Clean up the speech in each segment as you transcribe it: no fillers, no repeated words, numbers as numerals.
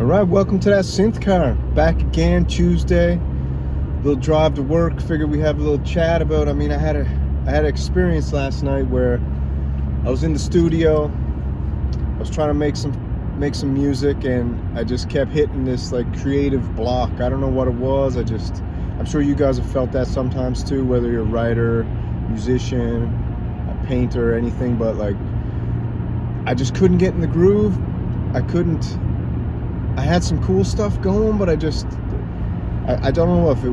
Alright, welcome to that synth car. Back again, Tuesday. Little drive to work. Figured we have a little chat about, I had an experience last night where I was in the studio. I was trying to make some music, and I just kept hitting this like creative block. I don't know what it was. I'm sure you guys have felt that sometimes too, whether you're a writer, musician, a painter, anything, but like I just couldn't get in the groove. I had some cool stuff going, but I don't know if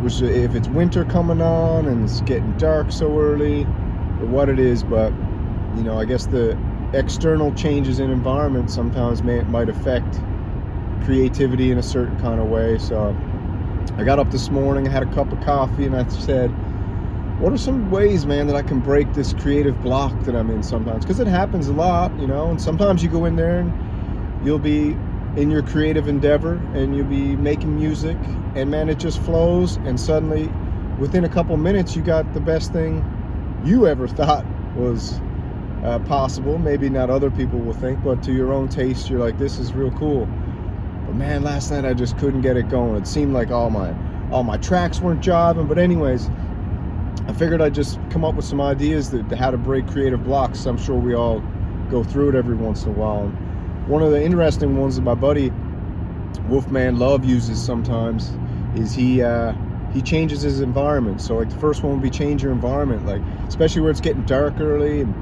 it's winter coming on and it's getting dark so early or what it is, but I guess the external changes in environment sometimes might affect creativity in a certain kind of way. So I got up this morning, I had a cup of coffee, and I said, what are some ways, man, that I can break this creative block that I'm in sometimes? Because it happens a lot, and sometimes you go in there and you'll be in your creative endeavor and you'll be making music, and man, it just flows, and suddenly within a couple minutes you got the best thing you ever thought was possible. Maybe not other people will think, but to your own taste, you're like, this is real cool. But man, last night I just couldn't get it going. It seemed like all my tracks weren't jiving. But anyways, I figured I'd just come up with some ideas to how to break creative blocks. I'm sure we all go through it every once in a while. One of the interesting ones that my buddy Wolfman Love uses sometimes is he changes his environment. So like the first one would be change your environment, like especially where it's getting dark early and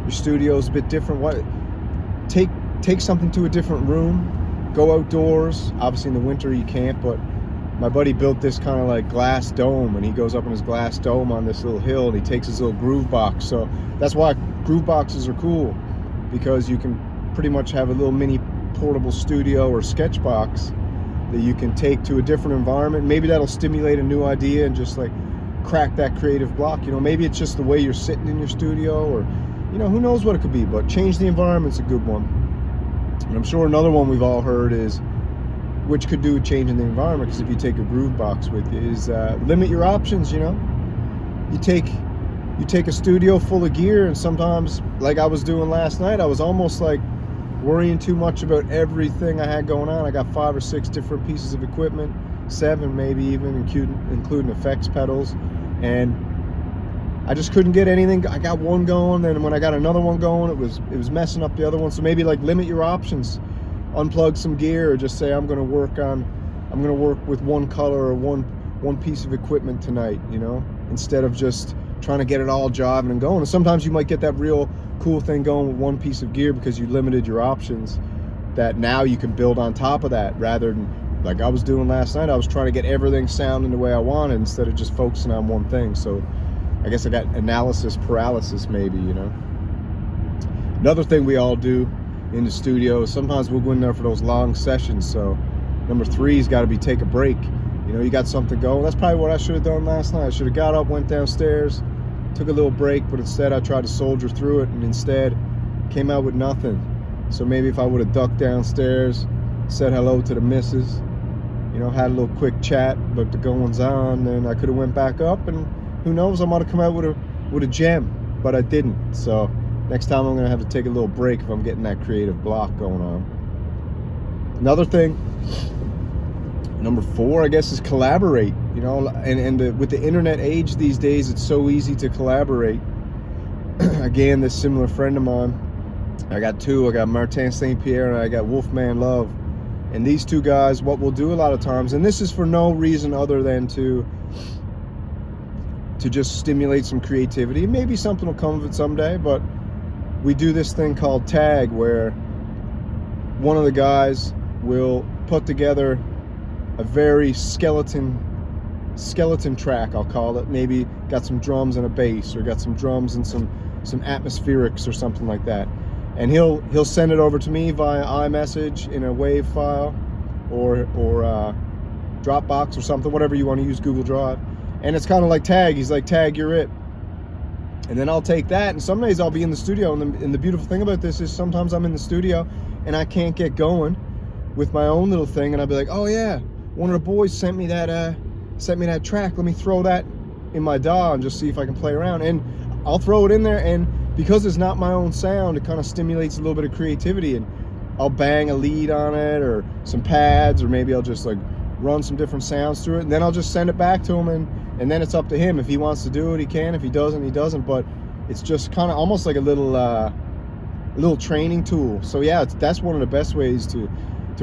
your studio's a bit different. Take something to a different room, go outdoors. Obviously in the winter you can't, but my buddy built this kind of like glass dome, and he goes up in his glass dome on this little hill, and he takes his little groove box. So that's why groove boxes are cool, because you can pretty much have a little mini portable studio or sketch box that you can take to a different environment. Maybe that'll stimulate a new idea and just like crack that creative block. Maybe it's just the way you're sitting in your studio, or who knows what it could be, but change the environment's a good one. And I'm sure another one we've all heard is, which could do with changing the environment, because if you take a groove box with you, is limit your options. You take a studio full of gear, and sometimes, like I was doing last night, I was almost like worrying too much about everything I had going on. I got 5 or 6 different pieces of equipment, 7 maybe even, including effects pedals, and I just couldn't get anything. I got one going, and when I got another one going, it was messing up the other one. So maybe like limit your options, unplug some gear, or just say I'm going to work with one color or one piece of equipment tonight, instead of just trying to get it all jiving and going. And sometimes you might get that real cool thing going with one piece of gear because you limited your options, that now you can build on top of that, rather than like I was doing last night. I was trying to get everything sounding the way I wanted instead of just focusing on one thing. So I guess I got analysis paralysis maybe. Another thing we all do in the studio is sometimes we'll go in there for those long sessions. So number 3's got to be take a break. You got something going. That's probably what I should have done last night. I should have got up, went downstairs, took a little break, but instead I tried to soldier through it, and instead came out with nothing. So maybe if I would have ducked downstairs, said hello to the missus, had a little quick chat about the goings on, then I could have went back up, and who knows, I might have come out with a gem, but I didn't. So next time I'm going to have to take a little break if I'm getting that creative block going on. Another thing, number 4, I guess, is collaborate. With the internet age these days, it's so easy to collaborate. Again, this similar friend of mine, I got 2. I got Martin St. Pierre and I got Wolfman Love. And these 2 guys, what we'll do a lot of times, and this is for no reason other than to just stimulate some creativity. Maybe something will come of it someday, but we do this thing called tag, where one of the guys will put together a very skeleton track, I'll call it. Maybe got some drums and a bass, or got some drums and some atmospherics or something like that. And he'll send it over to me via iMessage in a WAV file or Dropbox or something, whatever you want to use, Google Drive. And it's kind of like tag. He's like, tag, you're it. And then I'll take that, and some days I'll be in the studio, and the beautiful thing about this is sometimes I'm in the studio and I can't get going with my own little thing, and I'll be like, oh yeah, one of the boys sent me that track, let me throw that in my DAW and just see if I can play around. And I'll throw it in there, and because it's not my own sound, it kind of stimulates a little bit of creativity. And I'll bang a lead on it or some pads, or maybe I'll just like run some different sounds through it, and then I'll just send it back to him, and then it's up to him. If he wants to do it, he can. If he doesn't, he doesn't. But it's just kind of almost like a little training tool. So yeah, that's one of the best ways to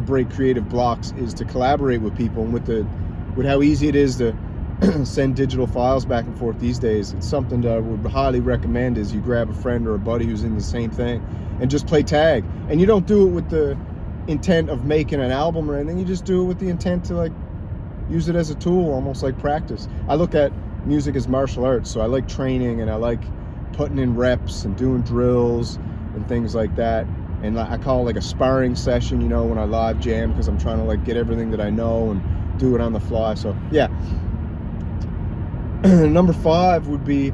break creative blocks, is to collaborate with people. And with how easy it is to send digital files back and forth these days, it's something that I would highly recommend. Is you grab a friend or a buddy who's in the same thing and just play tag. And you don't do it with the intent of making an album or anything. You just do it with the intent to like use it as a tool, almost like practice. I look at music as martial arts, so I like training, and I like putting in reps and doing drills and things like that. And I call it like a sparring session, you know, when I live jam, because I'm trying to like get everything that I know and do it on the fly. So yeah. Number 5 would be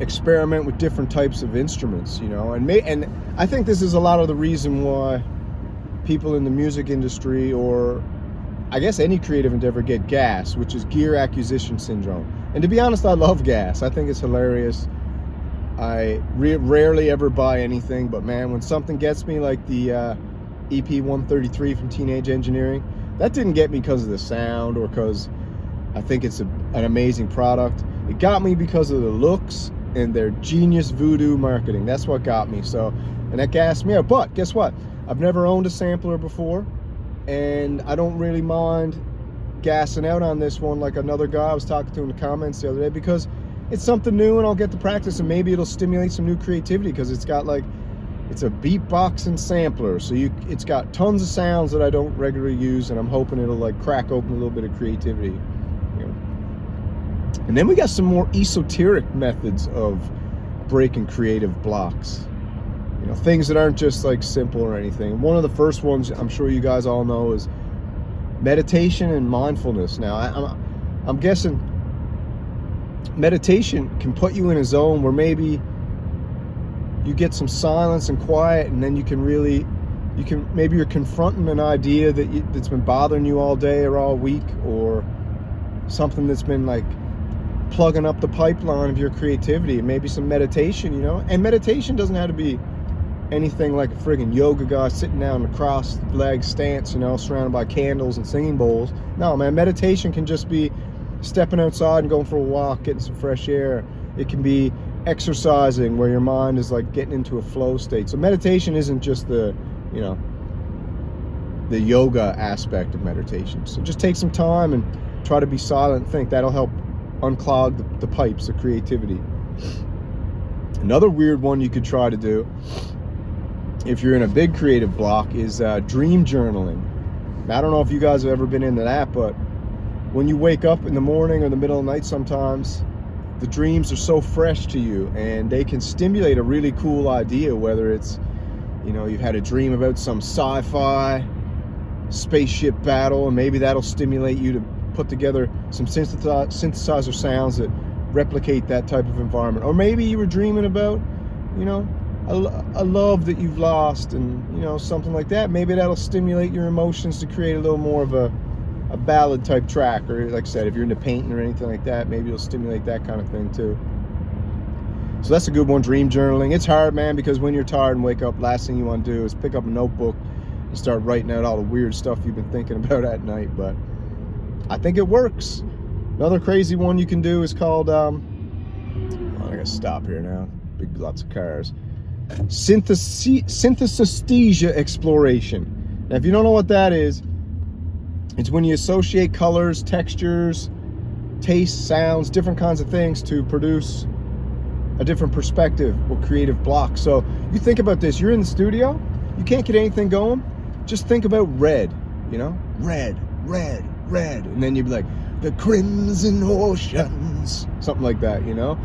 experiment with different types of instruments, you know, and I think this is a lot of the reason why people in the music industry, or I guess any creative endeavor, get GAS, which is gear acquisition syndrome. And to be honest, I love GAS. I think it's hilarious. I rarely ever buy anything, but man, when something gets me, like the Ep.6 from Teenage Engineering, that didn't get me because of the sound or because I think it's an amazing product. It got me because of the looks and their genius voodoo marketing. That's what got me. So, and that gassed me out. But guess what? I've never owned a sampler before, and I don't really mind gassing out on this one like another guy I was talking to in the comments the other day, because it's something new and I'll get to practice, and maybe it'll stimulate some new creativity, because it's got like, it's a beatboxing sampler, so it's got tons of sounds that I don't regularly use, and I'm hoping it'll like crack open a little bit of creativity, you know. And then we got some more esoteric methods of breaking creative blocks, you know, things that aren't just like simple or anything. One of the first ones I'm sure you guys all know is meditation and mindfulness. Now I'm guessing meditation can put you in a zone where maybe you get some silence and quiet, and then maybe you're confronting an idea that's been bothering you all day or all week, or something that's been like plugging up the pipeline of your creativity. And maybe some meditation, you know. And meditation doesn't have to be anything like a friggin' yoga guy sitting down in a cross-legged stance, you know, surrounded by candles and singing bowls. No, man, meditation can just be stepping outside and going for a walk, getting some fresh air. It can be exercising, where your mind is like getting into a flow state. So meditation isn't just the, you know, the yoga aspect of meditation. So just take some time and try to be silent and think. That'll help unclog the pipes of creativity. Another weird one you could try to do if you're in a big creative block is dream journaling. Now, I don't know if you guys have ever been into that, but when you wake up in the morning or the middle of the night, sometimes the dreams are so fresh to you, and they can stimulate a really cool idea, whether it's, you know, you've had a dream about some sci-fi spaceship battle, and maybe that'll stimulate you to put together some synthesizer sounds that replicate that type of environment. Or maybe you were dreaming about, you know, a love that you've lost, and, you know, something like that. Maybe that'll stimulate your emotions to create a little more of a ballad type track. Or like I said, if you're into painting or anything like that, maybe it'll stimulate that kind of thing too. So that's a good one, dream journaling. It's hard, man, because when you're tired and wake up, last thing you want to do is pick up a notebook and start writing out all the weird stuff you've been thinking about at night. But I think it works. Another crazy one you can do is called I gotta stop here now, lots of cars. Synthesthesia exploration. Now, if you don't know what that is, it's when you associate colors, textures, tastes, sounds, different kinds of things to produce a different perspective or creative block. So you think about this, you're in the studio, you can't get anything going, just think about red, you know, red, and then you'd be like, the crimson oceans, something like that, you know,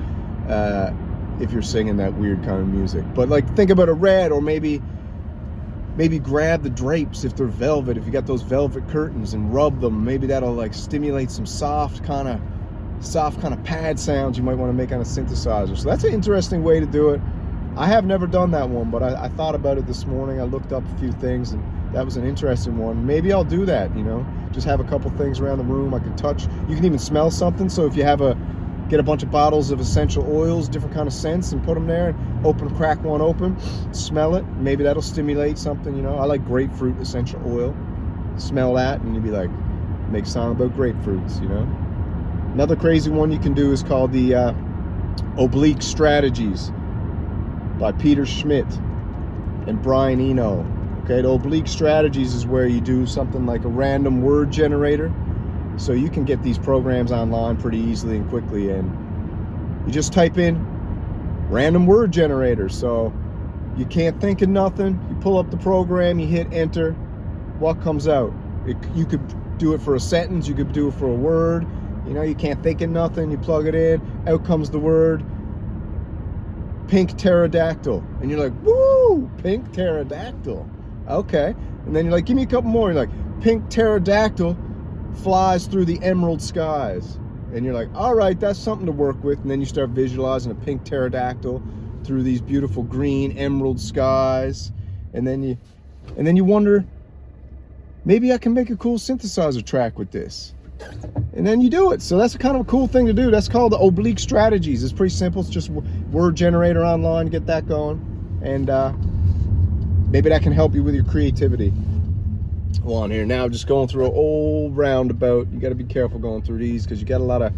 if you're singing that weird kind of music. But like, think about a red, or maybe grab the drapes if they're velvet, if you got those velvet curtains, and rub them. Maybe that'll like stimulate some soft kind of pad sounds you might want to make on a synthesizer. So that's an interesting way to do it. I have never done that one, but I thought about it this morning. I looked up a few things, and that was an interesting one. Maybe I'll do that, you know, just have a couple things around the room I can touch. You can even smell something. So if you have a get a bunch of bottles of essential oils, different kind of scents, and put them there, and crack one open, smell it. Maybe that'll stimulate something, you know. I like grapefruit essential oil. Smell that, and you'd be like, make a song about grapefruits, you know. Another crazy one you can do is called the Oblique Strategies by Peter Schmidt and Brian Eno. Okay, the Oblique Strategies is where you do something like a random word generator. So you can get these programs online pretty easily and quickly, and you just type in random word generator. So you can't think of nothing, you pull up the program, you hit enter, what comes out? You could do it for a sentence, you could do it for a word. You know, you can't think of nothing, you plug it in, out comes the word pink pterodactyl, and you're like, woo, pink pterodactyl, okay. And then you're like, give me a couple more. You're like, pink pterodactyl flies through the emerald skies, and you're like, all right, that's something to work with. And then you start visualizing a pink pterodactyl through these beautiful green emerald skies, and then you wonder, maybe I can make a cool synthesizer track with this. And then you do it. So that's kind of a cool thing to do. That's called the Oblique Strategies. It's pretty simple. It's just word generator online. Get that going, and maybe that can help you with your creativity. Well, on here now, just going through an old roundabout. You got to be careful going through these, because you got a lot of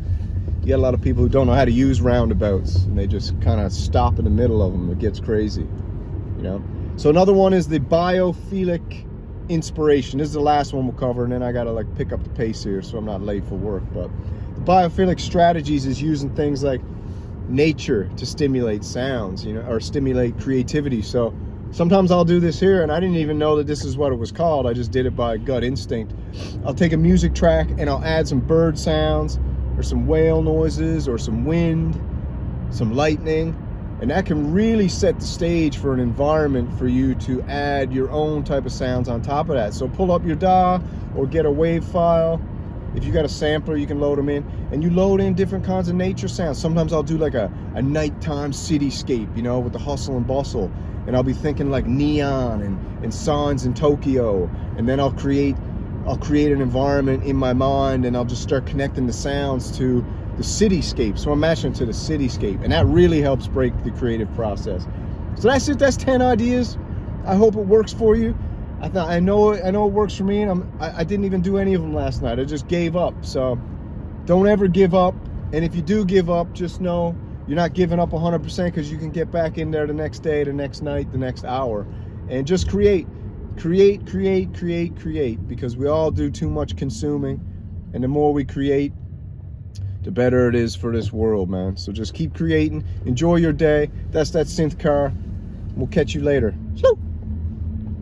people who don't know how to use roundabouts, and they just kind of stop in the middle of them. It gets crazy, you know. So another one is the biophilic inspiration. This is the last one we'll cover, and then I gotta like pick up the pace here so I'm not late for work. But the biophilic strategies is using things like nature to stimulate sounds, you know, or stimulate creativity. So sometimes I'll do this here, and I didn't even know that this is what it was called. I just did it by gut instinct. I'll take a music track and I'll add some bird sounds or some whale noises or some wind, some lightning, and that can really set the stage for an environment for you to add your own type of sounds on top of that. So pull up your DAW or get a wave file. If you got a sampler, you can load them in, and you load in different kinds of nature sounds. Sometimes I'll do like a nighttime cityscape, you know, with the hustle and bustle, and I'll be thinking like neon and signs in Tokyo, and then I'll create an environment in my mind, and I'll just start connecting the sounds to the cityscape. So I'm matching to the cityscape, and that really helps break the creative process. So that's it. That's 10 ideas. I hope it works for you. I know it works for me, and I didn't even do any of them last night. I just gave up. So don't ever give up. And if you do give up, just know you're not giving up 100%, because you can get back in there the next day, the next night, the next hour, and just create, because we all do too much consuming, and the more we create, the better it is for this world, man. So just keep creating. Enjoy your day. That's that synth car. We'll catch you later. Shoo!